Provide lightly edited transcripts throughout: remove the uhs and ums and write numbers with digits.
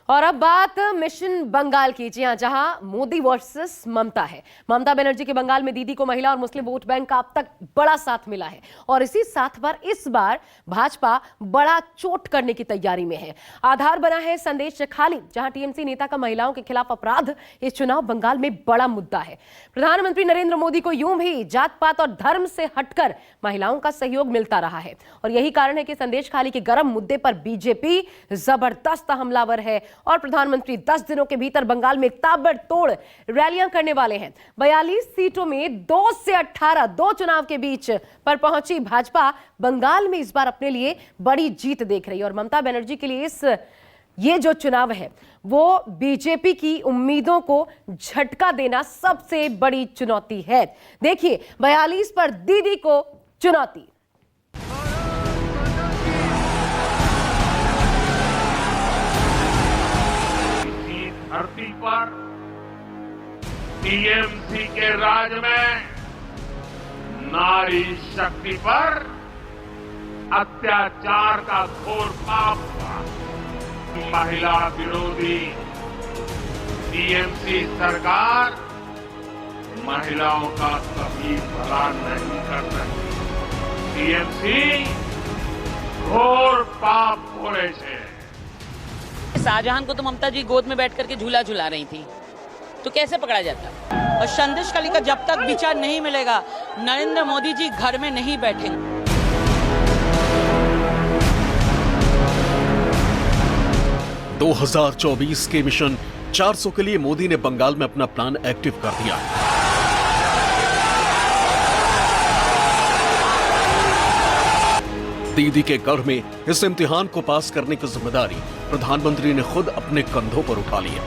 और अब बात मिशन बंगाल की, जी हां, जहां मोदी वर्सेस ममता है। ममता बनर्जी के बंगाल में दीदी को महिला और मुस्लिम वोट बैंक का अब तक बड़ा साथ मिला है और इसी साथ पर इस बार भाजपा बड़ा चोट करने की तैयारी में है। आधार बना है संदेश खाली, जहां टीएमसी नेता का महिलाओं के खिलाफ अपराध इस चुनाव बंगाल में बड़ा मुद्दा है। प्रधानमंत्री नरेंद्र मोदी को यूं भी जात पात और धर्म से हटकर महिलाओं का सहयोग मिलता रहा है और यही कारण है कि संदेश खाली के गर्म मुद्दे पर बीजेपी जबरदस्त हमलावर है और प्रधानमंत्री 10 दिनों के भीतर बंगाल में ताबड़तोड़ रैलियां करने वाले हैं। 42 सीटों में 2 से 18 दो चुनाव के बीच पर पहुंची भाजपा बंगाल में इस बार अपने लिए बड़ी जीत देख रही है और ममता बनर्जी के लिए ये जो चुनाव है वो बीजेपी की उम्मीदों को झटका देना सबसे बड़ी चुनौती है। देखिए 42 पर दीदी को चुनौती। धरती पर टीएमसी के राज में नारी शक्ति पर अत्याचार का घोर पाप हुआ। महिला विरोधी टीएमसी सरकार महिलाओं का कभी भला नहीं कर सकती। टीएमसी घोर पाप करे छे। शाहजहां को तो ममता जी गोद में बैठ करके झूला झुला रही थी, तो कैसे पकड़ा जाता? और संदेश खाली का जब तक विचार नहीं मिलेगा, नरेंद्र मोदी जी घर में नहीं बैठेंगे। 2024 के मिशन 400 के लिए मोदी ने बंगाल में अपना प्लान एक्टिव कर दिया। दीदी के घर में इस इम्तिहान को पास करने की जिम्मेदारी प्रधानमंत्री ने खुद अपने कंधों पर उठा ली है,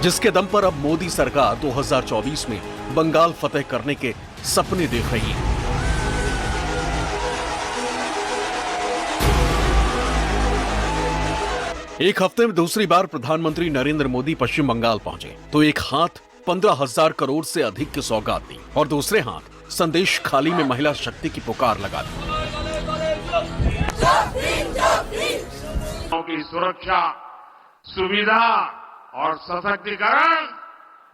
जिसके दम पर अब मोदी सरकार 2024 में बंगाल फतेह करने के सपने देख रही है। एक हफ्ते में दूसरी बार प्रधानमंत्री नरेंद्र मोदी पश्चिम बंगाल पहुंचे तो एक हाथ 15,000 करोड़ से अधिक की सौगात दी और दूसरे हाथ संदेश खाली में महिला शक्ति की पुकार लगा दी। की सुरक्षा, सुविधा और सशक्तिकरण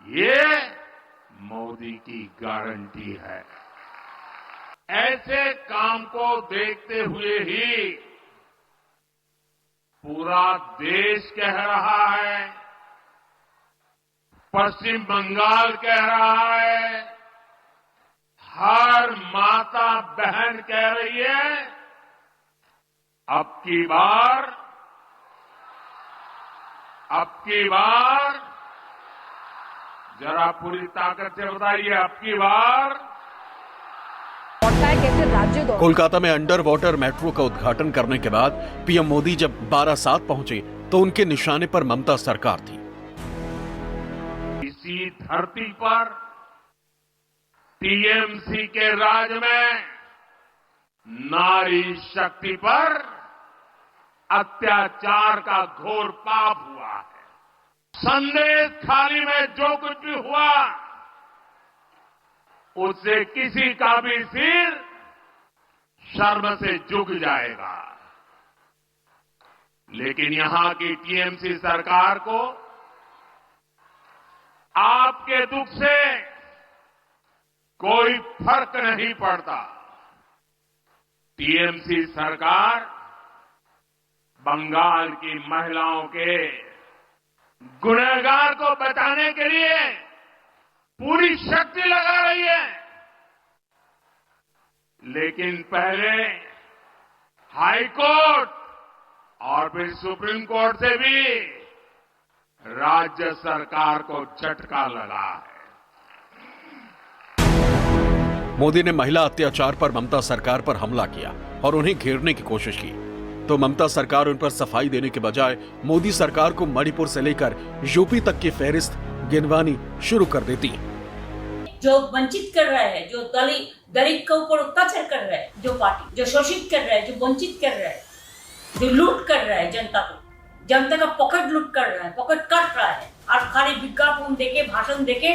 ये मोदी की गारंटी है। ऐसे काम को देखते हुए ही पूरा देश कह रहा है, पश्चिम बंगाल कह रहा है, हर माता बहन कह रही है, अब की बार जरा पूरी ताकत से बताइए, अब की बार। कोलकाता में अंडर वाटर मेट्रो का उद्घाटन करने के बाद पीएम मोदी जब बारासात पहुंचे तो उनके निशाने पर ममता सरकार थी। इसी धरती पर टीएमसी के राज में नारी शक्ति पर अत्याचार का घोर पाप हुआ है। संदेश खाली में जो कुछ भी हुआ उससे किसी का भी सिर शर्म से झुक जाएगा, लेकिन यहां की टीएमसी सरकार को आपके दुख से कोई फर्क नहीं पड़ता। टीएमसी सरकार बंगाल की महिलाओं के गुनहगार को बचाने के लिए पूरी शक्ति लगा रही है, लेकिन पहले हाई कोर्ट और फिर सुप्रीम कोर्ट से भी राज्य सरकार को झटका लगा है। मोदी ने महिला अत्याचार पर ममता सरकार पर हमला किया और उन्हें घेरने की कोशिश की, तो ममता सरकार उन पर सफाई देने के बजाय मोदी सरकार को मणिपुर से लेकर यूपी तक की फहरिस्त गिनवानी शुरू कर देती है। जो वंचित कर रहा है, जो दलित के ऊपर अत्याचार कर रहा है, जो पार्टी जो शोषित कर रहा है, जो वंचित कर रहा है, जो लूट कर रहा है जनता को, जनता का पॉकेट लूट कर रहा है, पॉकेट काट रहा है और खाली विज्ञापन देके, भाषण देके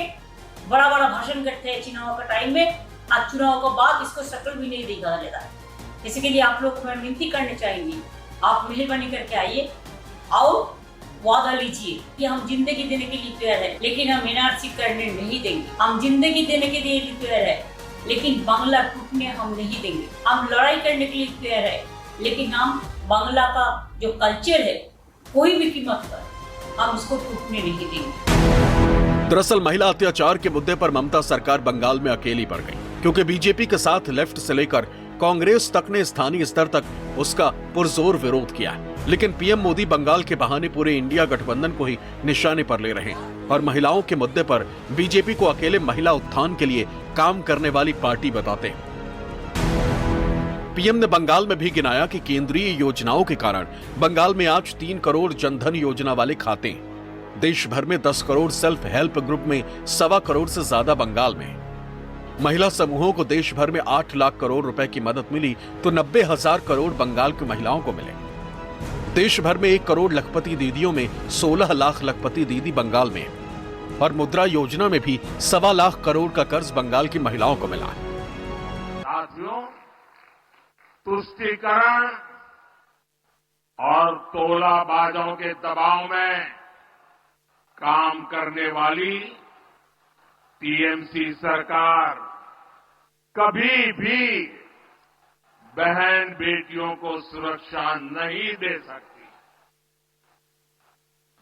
बड़ा बड़ा भाषण करते हैं चुनाव का टाइम में। आज चुनाव के बाद इसको शक्ल भी नहीं दिखा देता है। इसके लिए आप लोग को मैं विनती करनी चाहिए, आप मेहरबानी करके आइए, आओ वादा लीजिए कि हम जिंदगी देने के लिए तैयार है, लेकिन हम एनआरसी करने नहीं देंगे। हम जिंदगी देने के लिए तैयार है, लेकिन बांग्ला टूटने हम नहीं देंगे। हम लड़ाई करने के लिए तैयार है, लेकिन हम बांग्ला का जो कल्चर है कोई भी कीमत पर हम उसको टूटने नहीं देंगे। दरअसल महिला अत्याचार के मुद्दे पर ममता सरकार बंगाल में अकेली पड़ गई, क्योंकि बीजेपी के साथ लेफ्ट से लेकर कांग्रेस तक ने स्थानीय स्तर तक उसका पुरजोर विरोध किया। लेकिन पीएम मोदी बंगाल के बहाने पूरे इंडिया गठबंधन को ही निशाने पर ले रहे हैं और महिलाओं के मुद्दे पर बीजेपी को अकेले महिला उत्थान के लिए काम करने वाली पार्टी बताते हैं। पीएम ने बंगाल में भी गिनाया कि केंद्रीय योजनाओं के कारण बंगाल में आज 3 करोड़ जनधन योजना वाले खाते हैं। देश भर में 10 करोड़ सेल्फ हेल्प ग्रुप में 1.25 करोड़ से ज्यादा बंगाल में। महिला समूहों को देश भर में 8 लाख करोड़ रुपए की मदद मिली तो 90,000 करोड़ बंगाल की महिलाओं को मिले। देश भर में 1 करोड़ लखपति दीदियों में 16 लाख लखपति दीदी बंगाल में और मुद्रा योजना में भी 1.25 लाख करोड़ का कर्ज बंगाल की महिलाओं को मिला। साथियों, तुष्टीकरण और तोलाबाजों के दबाव में काम करने वाली टीएमसी सरकार कभी भी बहन बेटियों को सुरक्षा नहीं दे सकती।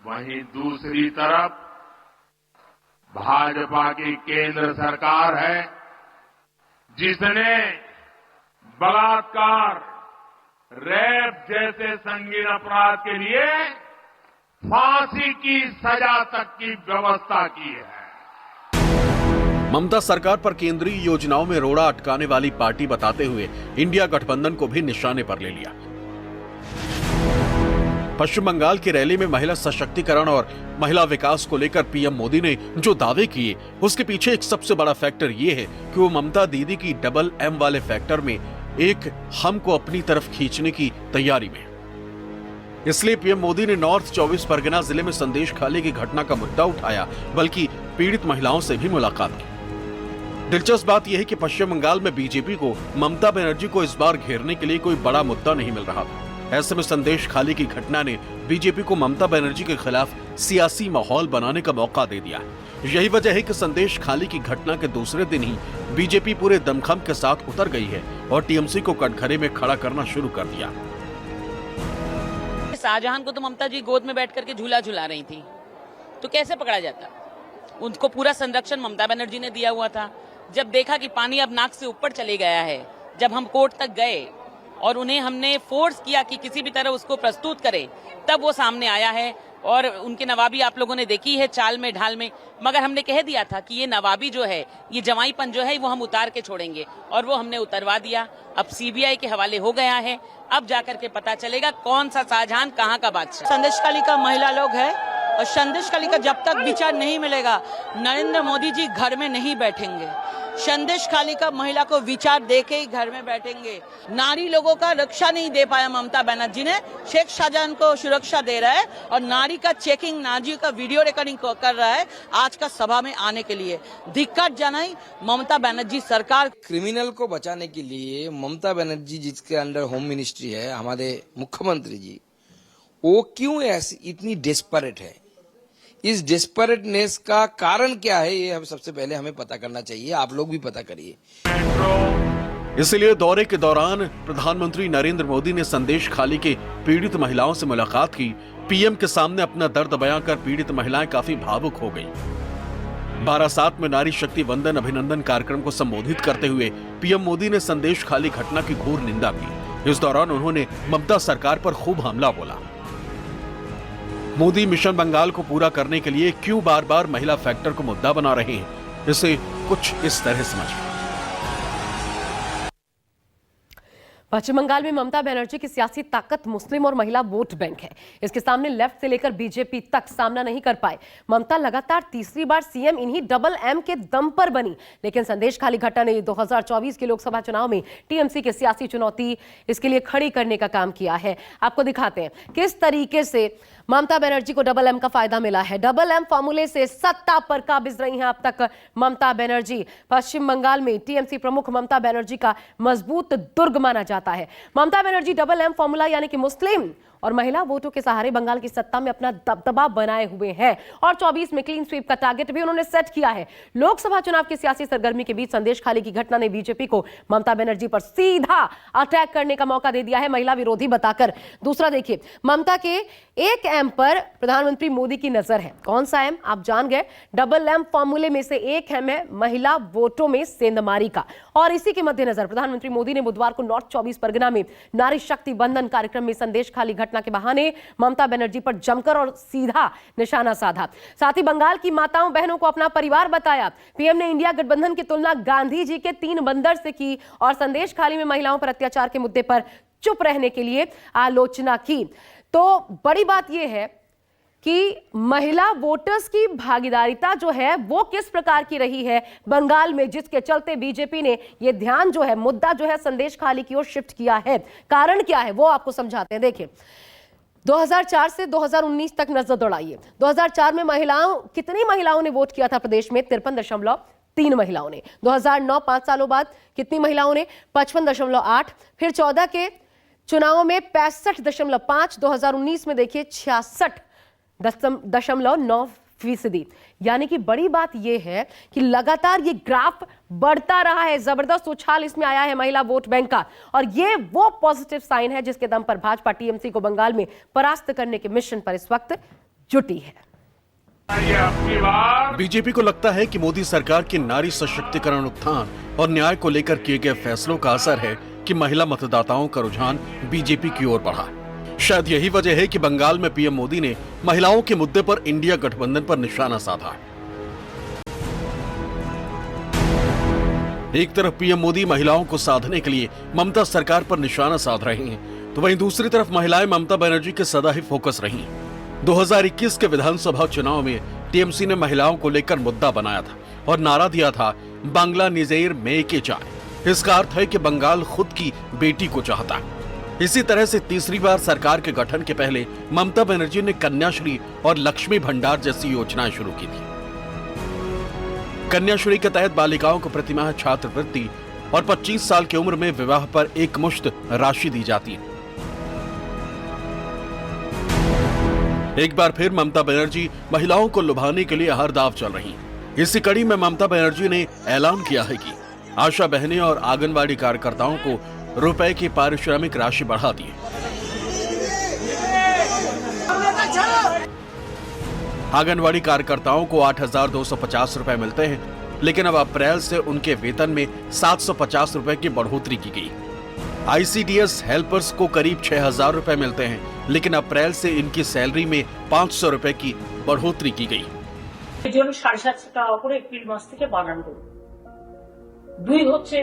वहीं दूसरी तरफ भाजपा की केंद्र सरकार है, जिसने बलात्कार, रेप जैसे संगीन अपराध के लिए फांसी की सजा तक की व्यवस्था की है। ममता सरकार पर केंद्रीय योजनाओं में रोड़ा अटकाने वाली पार्टी बताते हुए इंडिया गठबंधन को भी निशाने पर ले लिया। पश्चिम बंगाल की रैली में महिला सशक्तिकरण और महिला विकास को लेकर पीएम मोदी ने जो दावे किए, उसके पीछे एक सबसे बड़ा फैक्टर ये है कि वो ममता दीदी की डबल एम वाले फैक्टर में एक हम को अपनी तरफ खींचने की तैयारी में। इसलिए पीएम मोदी ने नॉर्थ 24 परगना जिले में संदेश खाली की घटना का मुद्दा उठाया, बल्कि पीड़ित महिलाओं से भी मुलाकात की। दिलचस्प बात यह है कि पश्चिम बंगाल में बीजेपी को ममता बनर्जी को इस बार घेरने के लिए कोई बड़ा मुद्दा नहीं मिल रहा था। ऐसे में संदेश खाली की घटना ने बीजेपी को ममता बनर्जी के खिलाफ सियासी माहौल बनाने का मौका दे दिया। यही वजह है कि संदेश खाली की घटना के दूसरे दिन ही बीजेपी पूरे दमखम के साथ उतर गई है और टीएमसी को कटघरे में खड़ा करना शुरू कर दिया। शाहजहां को तो ममता जी गोद में बैठ करके झूला झुला रही थी, तो कैसे पकड़ा जाता? उनको पूरा संरक्षण ममता बनर्जी ने दिया हुआ था। जब देखा कि पानी अब नाक से ऊपर चले गया है, जब हम कोर्ट तक गए और उन्हें हमने फोर्स किया कि किसी भी तरह उसको प्रस्तुत करें, तब वो सामने आया है। और उनकी नवाबी आप लोगों ने देखी है, चाल में ढाल में। मगर हमने कह दिया था कि ये नवाबी जो है, ये जवाईपन जो है, वो हम उतार के छोड़ेंगे, और वो हमने उतरवा दिया। अब सीबीआई के हवाले हो गया है। अब जाकर के पता चलेगा कौन सा शाहजहां कहाँ का बादशाह। संदेशखाली का महिला लोग है, और संदेशखाली का जब तक विचार नहीं मिलेगा, नरेंद्र मोदी जी घर में नहीं बैठेंगे। संदेशखाली का महिला को विचार देके ही घर में बैठेंगे। नारी लोगों का रक्षा नहीं दे पाया ममता बनर्जी ने, शेख शाहजहां को सुरक्षा दे रहा है, और नारी का चेकिंग, नारी का वीडियो रिकॉर्डिंग कर रहा है आज का सभा में आने के लिए। धिक्कार जनाई ममता बनर्जी सरकार। क्रिमिनल को बचाने के लिए ममता बनर्जी, जिसके अंडर होम मिनिस्ट्री है, हमारे मुख्यमंत्री जी, वो क्यों ऐसी इतनी डेस्परेट है? इस डेस्परेटनेस का कारण क्या है, ये हम सबसे पहले हमें पता करना चाहिए। आप लोग भी पता करिए। इसलिए दौरे के दौरान प्रधानमंत्री नरेंद्र मोदी ने संदेश खाली के पीड़ित महिलाओं से मुलाकात की। पीएम के सामने अपना दर्द बयां कर पीड़ित महिलाएं काफी भावुक हो गईं। बारासात में नारी शक्ति वंदन अभिनंदन कार्यक्रम को संबोधित करते हुए पीएम मोदी ने संदेश खाली घटना की घोर निंदा की। इस दौरान उन्होंने ममता सरकार पर खूब हमला बोला। मोदी मिशन बंगाल को पूरा करने के लिए क्यों बार बार महिला फैक्टर को मुद्दा बना रहे हैं, इसे कुछ इस तरह समझिए। पश्चिम बंगाल में ममता बनर्जी की सियासी ताकत मुस्लिम और महिला वोट बैंक है। इसके सामने लेफ्ट से लेकर बीजेपी तक सामना नहीं कर पाए। ममता लगातार तीसरी बार सीएम इन्हीं डबल एम के दम पर बनी, लेकिन संदेश खाली घटना ने 2024 के लोकसभा चुनाव में टीएमसी की सियासी चुनौती इसके लिए खड़ी करने का काम किया है। आपको दिखाते हैं किस तरीके से ममता बनर्जी को डबल एम का फायदा मिला है। डबल एम फॉर्मूले से सत्ता पर काबिज रही हैं अब तक ममता बनर्जी। पश्चिम बंगाल में टीएमसी प्रमुख ममता बनर्जी का मजबूत दुर्ग माना जाता है। Mamata Banerjee double M formula यानी कि मुस्लिम और महिला वोटों के सहारे बंगाल की सत्ता में अपना दबदबा बनाए हुए हैं और 24 में क्लीन स्वीप का टारगेट भी उन्होंने सेट किया है। लोकसभा चुनाव की सियासी सरगर्मी के बीच संदेश खाली की घटना ने बीजेपी को ममता बनर्जी पर सीधा अटैक करने का मौका दे दिया है, महिला विरोधी बताकर। दूसरा देखिए, ममता के एक एम पर प्रधानमंत्री मोदी की नजर है। कौन सा एम? आप जान गए, डबल एम फॉर्मूले में से एक एम है महिला वोटों में सेंधमारी का। और इसी के मद्देनजर प्रधानमंत्री मोदी ने बुधवार को नॉर्थ 24 परगना में नारी शक्ति बंधन कार्यक्रम में संदेश खाली घटना के बहाने ममता बनर्जी पर जमकर और सीधा निशाना साधा। साथ ही बंगाल की माताओं बहनों को अपना परिवार बताया। पीएम ने इंडिया गठबंधन की तुलना गांधी जी के 3 बंदर से की और संदेश खाली में महिलाओं पर अत्याचार के मुद्दे पर चुप रहने के लिए आलोचना की। तो बड़ी बात यह है कि महिला वोटर्स की भागीदारिता जो है वो किस प्रकार की रही है बंगाल में, जिसके चलते बीजेपी ने ये ध्यान जो है, मुद्दा जो है संदेश खाली की ओर शिफ्ट किया है। कारण क्या है वो आपको समझाते हैं। देखिए, 2004 से 2019 तक नजर दौड़ाइए। 2004 में कितनी महिलाओं ने वोट किया था प्रदेश में? 53.3 महिलाओं ने। 2009 5 सालों बाद कितनी महिलाओं ने? 55.8। फिर 14 के चुनावों में 65.5। 2019 में देखिए 66.9%। यानी कि बड़ी बात यह है कि लगातार ये ग्राफ बढ़ता रहा है, जबरदस्त उछाल इसमें आया है महिला वोट बैंक का। और ये वो पॉजिटिव साइन है जिसके दम पर भाजपा टीएमसी को बंगाल में परास्त करने के मिशन पर इस वक्त जुटी है। बीजेपी को लगता है कि मोदी सरकार की नारी सशक्तिकरण, उत्थान और न्याय को लेकर किए गए फैसलों का असर है कि महिला मतदाताओं का रुझान बीजेपी की ओर बढ़ा। शायद यही वजह है कि बंगाल में पीएम मोदी ने महिलाओं के मुद्दे पर इंडिया गठबंधन पर निशाना साधा। एक तरफ पीएम मोदी महिलाओं को साधने के लिए ममता सरकार पर निशाना साध रहे हैं, तो वहीं दूसरी तरफ महिलाएं ममता बनर्जी के सदा ही फोकस रही। 2021 के विधानसभा चुनाव में टीएमसी ने महिलाओं को लेकर मुद्दा बनाया था और नारा दिया था, बांग्ला निजेर मेके चाय। इसका अर्थ है कि बंगाल खुद की बेटी को चाहता है। इसी तरह से तीसरी बार सरकार के गठन के पहले ममता बनर्जी ने कन्याश्री और लक्ष्मी भंडार जैसी योजनाएं शुरू की थी। कन्याश्री के तहत बालिकाओं को प्रतिमाह छात्रवृत्ति और 25 साल की उम्र में विवाह पर एकमुश्त राशि दी जाती है। एक बार फिर ममता बनर्जी महिलाओं को लुभाने के लिए हर दाव चल रही हैं। इसी कड़ी में ममता बनर्जी ने ऐलान किया है कि आशा बहनें और आंगनबाड़ी कार्यकर्ताओं को रुपए की पारिश्रमिक राशि बढ़ा दी। आंगनबाड़ी कार्यकर्ताओं को 8,250 रुपए मिलते हैं, लेकिन अब अप्रैल से उनके वेतन में 750 रुपए की बढ़ोतरी की गई। आईसीडीएस हेल्पर्स को करीब 6,000 रुपए मिलते हैं, लेकिन अप्रैल से इनकी सैलरी में 500 रुपए की बढ़ोतरी की गई। 750 টাকা করে এপ্রিল মাস থেকে বাড়ানো হলো। 2 হচ্ছে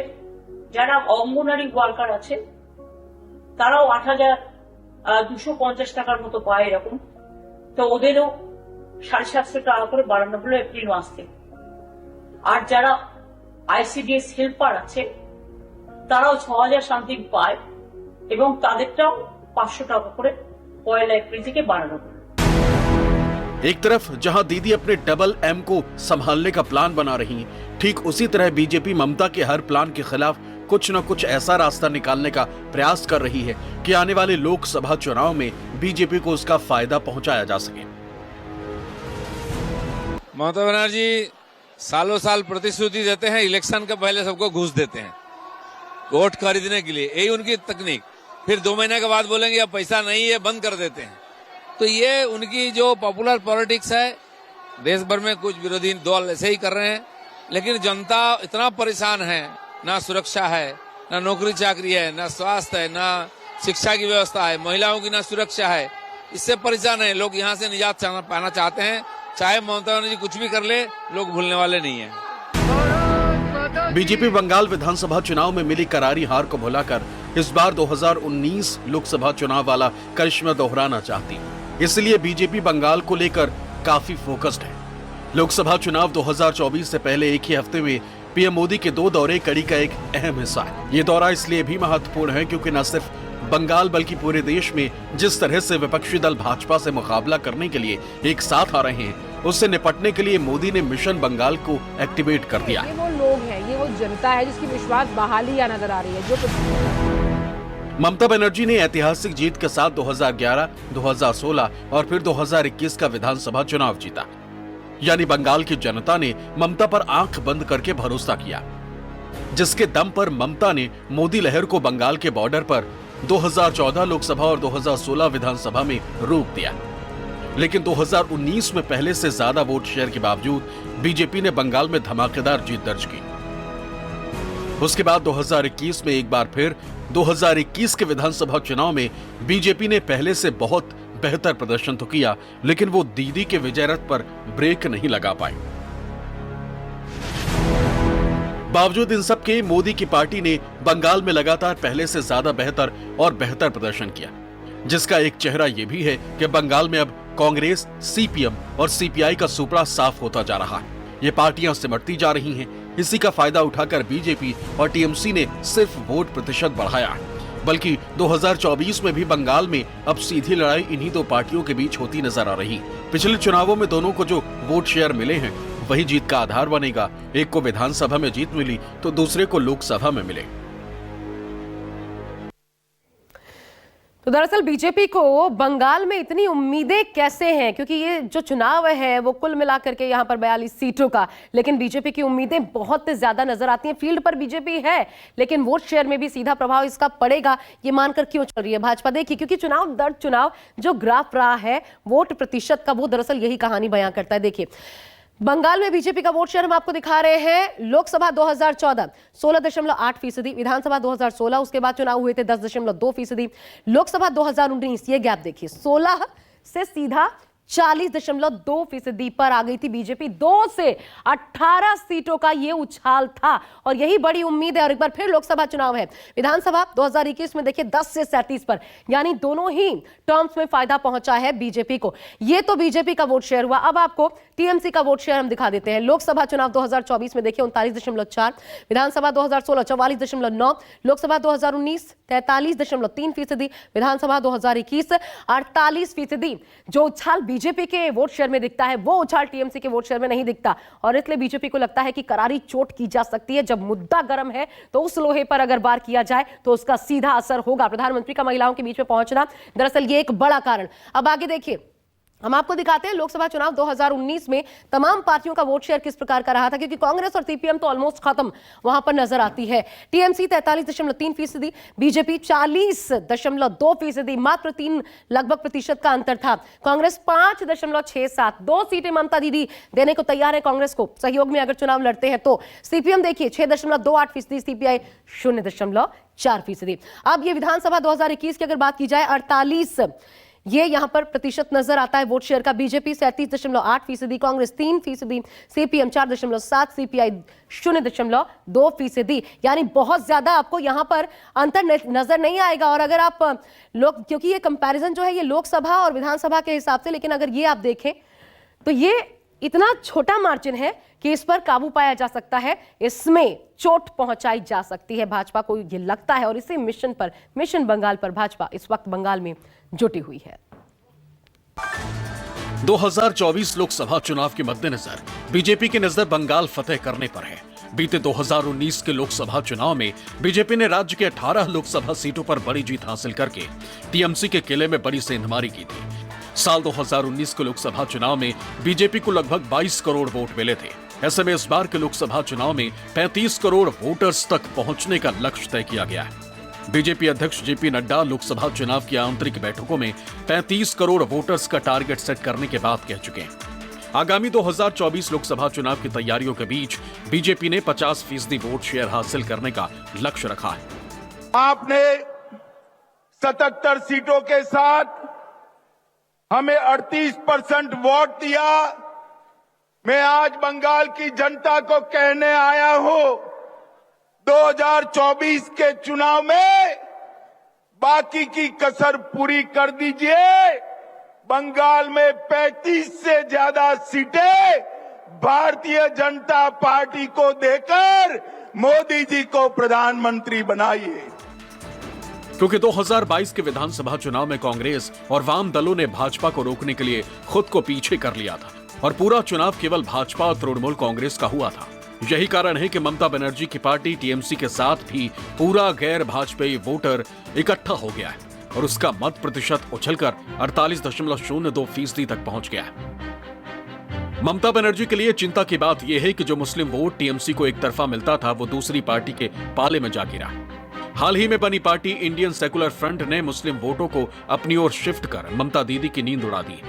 যারা অঙ্গনারী ওয়ার্কার আছে তারাও 8,250 টাকার মতো পায় এরকম, তো ওদেরও 750 টাকা করে বাড়ানো হলো এপ্রিল মাস থেকে। আর যারা আইসিডিএস হেল্পার আছে তারাও 6,000 সামথিং পায় এবং তাদেরটাও 500 টাকা করে 1 এপ্রিল থেকে বাড়ানো হলো। एक तरफ जहां दीदी अपने डबल एम को संभालने का प्लान बना रही, ठीक उसी तरह बीजेपी ममता के हर प्लान के खिलाफ कुछ न कुछ ऐसा रास्ता निकालने का प्रयास कर रही है कि आने वाले लोकसभा चुनाव में बीजेपी को उसका फायदा पहुंचाया जा सके। ममता बनर्जी सालों साल प्रतिश्रुति देते हैं, इलेक्शन के पहले सबको घूस देते हैं वोट खरीदने के लिए, यही उनकी तकनीक। फिर 2 महीने के बाद बोलेंगे अब पैसा नहीं है, बंद कर देते हैं। तो ये उनकी जो पॉपुलर पॉलिटिक्स है, देश भर में कुछ विरोधी दल ऐसे ही कर रहे हैं, लेकिन जनता इतना परेशान है, ना सुरक्षा है, ना नौकरी चाकरी है, ना स्वास्थ्य है, ना शिक्षा की व्यवस्था है, महिलाओं की ना सुरक्षा है, इससे परेशान है लोग। यहाँ से निजात पाना चाहते हैं, चाहे ममता बनर्जी कुछ भी कर ले, लोग भूलने वाले नहीं है। बीजेपी बंगाल विधानसभा चुनाव में मिली करारी हार को भुलाकर इस बार 2019 लोकसभा चुनाव वाला करिश्मा दोहराना चाहती, इसलिए बीजेपी बंगाल को लेकर काफी फोकस्ड है। लोकसभा चुनाव 2024 से पहले एक ही हफ्ते में पीएम मोदी के 2 दौरे कड़ी का एक अहम हिस्सा है। ये दौरा इसलिए भी महत्वपूर्ण है क्योंकि न सिर्फ बंगाल बल्कि पूरे देश में जिस तरह से विपक्षी दल भाजपा से मुकाबला करने के लिए एक साथ आ रहे हैं, उससे निपटने के लिए मोदी ने मिशन बंगाल को एक्टिवेट कर दिया। ये वो लोग हैं, ये वो जनता है जिसकी विश्वास बहाली या नजर आ रही है। जो ममता बनर्जी ने ऐतिहासिक जीत के साथ 2011, 2016 और फिर 2021 का विधानसभा चुनाव जीता। यानी बंगाल की जनता ने ममता पर आंख बंद करके भरोसा किया, जिसके दम पर ममता ने मोदी लहर को बंगाल के बॉर्डर पर 2014 लोकसभा और 2016 विधानसभा में रोक दिया। लेकिन 2019 में पहले से ज्यादा वोट शेयर के बावजूद बीजेपी ने बंगाल में धमाकेदार जीत दर्ज की। उसके बाद 2021 में एक बार फिर 2021 के विधानसभा चुनाव में बीजेपी ने पहले से बहुत बेहतर प्रदर्शन तो किया, लेकिन वो दीदी के विजय रथ पर ब्रेक नहीं लगा पाई। बावजूद इन सब के मोदी की पार्टी ने बंगाल में लगातार पहले से ज्यादा बेहतर और बेहतर प्रदर्शन किया, जिसका एक चेहरा यह भी है कि बंगाल में अब कांग्रेस, सीपीएम और सीपीआई का सुपड़ा साफ होता जा रहा है। ये पार्टियां सिमटती जा रही हैं। इसी का फायदा उठाकर बीजेपी और टीएमसी ने सिर्फ वोट प्रतिशत बढ़ाया, बल्कि 2024 में भी बंगाल में अब सीधी लड़ाई इन्हीं दो पार्टियों के बीच होती नजर आ रही। पिछले चुनावों में दोनों को जो वोट शेयर मिले हैं वही जीत का आधार बनेगा। एक को विधानसभा में जीत मिली तो दूसरे को लोकसभा में मिले। तो दरअसल बीजेपी को बंगाल में इतनी उम्मीदें कैसे हैं, क्योंकि ये जो चुनाव है वो कुल मिलाकर के यहाँ पर 42 सीटों का, लेकिन बीजेपी की उम्मीदें बहुत ज्यादा नजर आती हैं। फील्ड पर बीजेपी है, लेकिन वोट शेयर में भी सीधा प्रभाव इसका पड़ेगा, ये मानकर क्यों चल रही है भाजपा? देखिए, क्योंकि चुनाव दर चुनाव जो ग्राफ रहा है वोट प्रतिशत का, वो दरअसल यही कहानी बयां करता है। देखिए, बंगाल में बीजेपी का वोट शेयर हम आपको दिखा रहे हैं। लोकसभा 2014 16.8%, विधानसभा 2016 उसके बाद चुनाव हुए थे 10.2%, लोकसभा 2019 ये गैप देखिए 16 से सीधा 40.2% पर आ गई थी बीजेपी। 2 से 18 सीटों का ये उछाल था और यही बड़ी उम्मीद है। और एक बार फिर लोकसभा चुनाव है। विधानसभा 2021 में देखिए 10 से 37 पर, यानी दोनों ही टर्म्स में फायदा पहुंचा है बीजेपी को। ये तो बीजेपी का वोट शेयर हुआ। अब आपको टीएमसी का वोट शेयर हम दिखा देते हैं। लोकसभा चुनाव 2024 में देखिए 39.4, विधानसभा 2016 44.9, लोकसभा 2019 43.3%, विधानसभा 2021 48%। जो उछाल बीजेपी के वोट शेयर में दिखता है वो उछाल टीएमसी के वोट शेयर में नहीं दिखता, और इसलिए बीजेपी को लगता है कि करारी चोट की जा सकती है। जब मुद्दा गर्म है तो उस लोहे पर अगर वार किया जाए तो उसका सीधा असर होगा। प्रधानमंत्री का महिलाओं के बीच में पहुंचना दरअसल ये एक बड़ा कारण। अब आगे देखिए, हम आपको दिखाते हैं लोकसभा चुनाव 2019 में तमाम पार्टियों का वोट शेयर किस प्रकार का रहा था, क्योंकि कांग्रेस और सीपीएम तो ऑलमोस्ट खत्म वहां पर नजर आती है। टीएमसी 43.3%, बीजेपी 40.2%, मात्र 3 लगभग प्रतिशत का अंतर था। कांग्रेस 5.67, 2 सीटें ममता दीदी देने को तैयार है कांग्रेस को सहयोग में अगर चुनाव लड़ते हैं तो। सीपीएम देखिए 6.28%, सीपीआई 0.4%। अब ये विधानसभा 2021 की अगर बात की जाए 48 ये यहां पर प्रतिशत नजर आता है वोट शेयर का। BJP 37.8%, Congress 3%, CPM 4.7, CPI 0.2%। यानी बहुत ज्यादा आपको यहां पर अंतर नजर नहीं आएगा। और अगर आप क्योंकि ये कंपैरिजन जो है ये लोकसभा और विधानसभा के हिसाब से, लेकिन अगर ये आप देखें तो ये इतना छोटा मार्जिन है कि इस पर काबू पाया जा सकता है, इसमें चोट पहुंचाई जा सकती है भाजपा को, ये लगता है। और इसी मिशन बंगाल पर भाजपा इस वक्त बंगाल में जुटी हुई है। 2024 लोकसभा चुनाव के मद्देनजर बीजेपी की नजर बंगाल फतेह करने पर है। बीते 2019 के लोकसभा चुनाव में बीजेपी ने राज्य के 18 लोकसभा सीटों पर बड़ी जीत हासिल करके टीएमसी के किले में बड़ी सेंधमारी की थी। साल 2019 के लोकसभा चुनाव में बीजेपी को लगभग 22 करोड़ वोट मिले थे। ऐसे में इस बार के लोकसभा चुनाव में 35 करोड़ वोटर्स तक पहुंचने का लक्ष्य तय किया गया है। बीजेपी अध्यक्ष जेपी नड्डा लोकसभा चुनाव की आंतरिक बैठकों में 35 करोड़ वोटर्स का टारगेट सेट करने के बाद कह चुके हैं। आगामी 2024 लोकसभा चुनाव की तैयारियों के बीच बीजेपी ने 50% वोट शेयर हासिल करने का लक्ष्य रखा है। आपने 77 सीटों के साथ हमें 38% वोट दिया। मैं आज बंगाल की जनता को कहने आया हूं, 2024 के चुनाव में बाकी की कसर पूरी कर दीजिए। बंगाल में 35 से ज्यादा सीटें भारतीय जनता पार्टी को देकर मोदी जी को प्रधानमंत्री बनाइए। क्योंकि 2022 के विधानसभा चुनाव में कांग्रेस और वाम दलों ने भाजपा को रोकने के लिए खुद को पीछे कर लिया था और पूरा चुनाव केवल भाजपा और तृणमूल कांग्रेस का हुआ था। यही कारण है कि ममता बनर्जी की पार्टी टीएमसी के साथ भी पूरा गैर भाजपाई वोटर इकट्ठा हो गया है और उसका मत प्रतिशत उछलकर 48.02% तक पहुंच गया है। ममता बनर्जी के लिए चिंता की बात यह है कि जो मुस्लिम वोट टीएमसी को एक तरफा मिलता था वो दूसरी पार्टी के पाले में जा गिरा। हाल ही में बनी पार्टी इंडियन सेकुलर फ्रंट ने मुस्लिम वोटों को अपनी ओर शिफ्ट कर ममता दीदी की नींद उड़ा दी।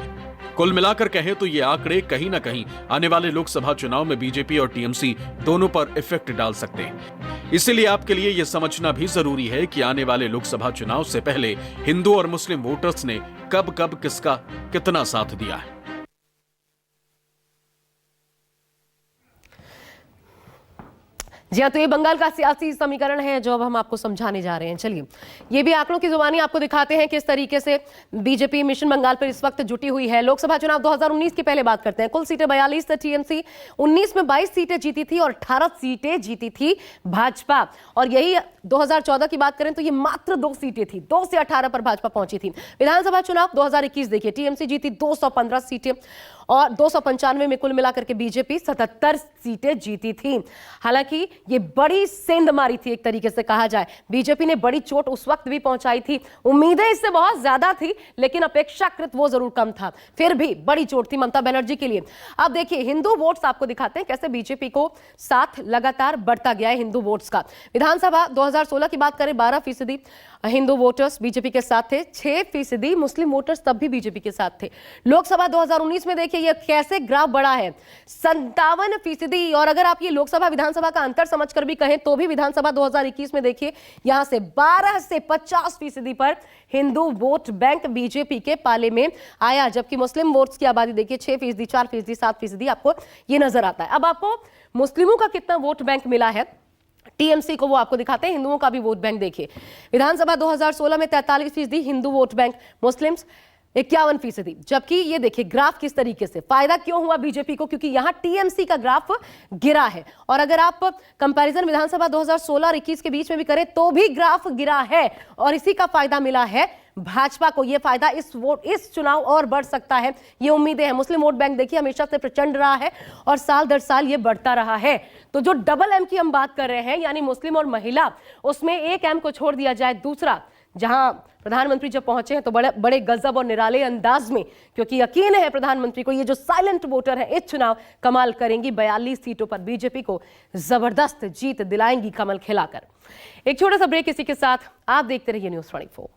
कुल मिलाकर कहें तो ये आंकड़े कहीं न कहीं आने वाले लोकसभा चुनाव में बीजेपी और टीएमसी दोनों पर इफेक्ट डाल सकते हैं। इसीलिए आपके लिए यह समझना भी जरूरी है कि आने वाले लोकसभा चुनाव से पहले हिंदू और मुस्लिम वोटर्स ने कब कब किसका कितना साथ दिया है। जी हाँ, तो ये बंगाल का सियासी समीकरण है जो अब हम आपको समझाने जा रहे हैं। चलिए, ये भी आंकड़ों की जुबानी आपको दिखाते हैं किस तरीके से बीजेपी मिशन बंगाल पर इस वक्त जुटी हुई है। लोकसभा चुनाव 2019 की पहले बात करते हैं। कुल सीटें 42 थी टीएमसी, 19 में 22 सीटें जीती थी और 18 सीटें जीती थी भाजपा। और यही 2014 की बात करें तो ये मात्र 2 सीटें थी, 2 से 18 पर भाजपा पहुंची थी। विधानसभा चुनाव 2021 देखिए, टीएमसी जीती 215 सीटें और 295 में कुल मिलाकर के बीजेपी 77 सीटें जीती थी। हालांकि ये बड़ी सेंध मारी थी एक तरीके से कहा जाए। बीजेपी ने बड़ी चोट उस वक्त भी पहुंचाई थी, उम्मीदें इससे बहुत ज्यादा थी लेकिन अपेक्षाकृत वो जरूर कम था, फिर भी बड़ी चोट थी ममता बनर्जी के लिए। अब देखिए, हिंदू वोट्स आपको दिखाते हैं कैसे बीजेपी को साथ लगातार बढ़ता गया है हिंदू वोट्स का। विधानसभा 2016 की बात करें 12% हिंदू वोटर्स बीजेपी के साथ थे, 6% मुस्लिम वोटर्स तब भी बीजेपी के साथ थे। लोकसभा 2019 में देखिए ये कैसे ग्राफ बढ़ा है, 57%। और अगर आप ये लोकसभा विधानसभा का अंतर समझकर भी कहें तो भी विधानसभा 2021 में देखिए यहां से 12 से 50% पर हिंदू वोट बैंक बीजेपी के पाले में आया, जबकि मुस्लिम वोट्स की आबादी देखिए 6%, 4%, 7% आपको ये नजर आता है। अब आपको मुस्लिमों का कितना वोट बैंक मिला है टीएमसी को वो आपको दिखाते हैं। हिंदुओं का भी वोट बैंक देखिए, विधानसभा 2016 में 43% हिंदू वोट बैंक, मुस्लिम्स 51%। जबकि ये देखिए ग्राफ किस तरीके से, फायदा क्यों हुआ बीजेपी को, क्योंकि यहां टीएमसी का ग्राफ गिरा है। और अगर आप कंपैरिजन विधानसभा 2016 और 21 के बीच में भी करें तो भी ग्राफ गिरा है और इसी का फायदा मिला है भाजपा को। यह फायदा इस चुनाव और बढ़ सकता है, ये उम्मीदें हैं। मुस्लिम वोट बैंक देखिए हमेशा से प्रचंड रहा है और साल दर साल ये बढ़ता रहा है। तो जो डबल एम की हम बात कर रहे हैं, यानी मुस्लिम और महिला, उसमें एक एम को छोड़ दिया जाए, दूसरा जहां प्रधानमंत्री जब पहुंचे हैं तो बड़े गजब और निराले अंदाज में, क्योंकि यकीन है प्रधानमंत्री को, ये जो साइलेंट वोटर है इस चुनाव कमाल करेंगी। 42 सीटों पर बीजेपी को जबरदस्त जीत दिलाएंगी कमल खिलाकर। एक छोटा सा ब्रेक इसी के साथ आप देखते रहिए न्यूज़ 24।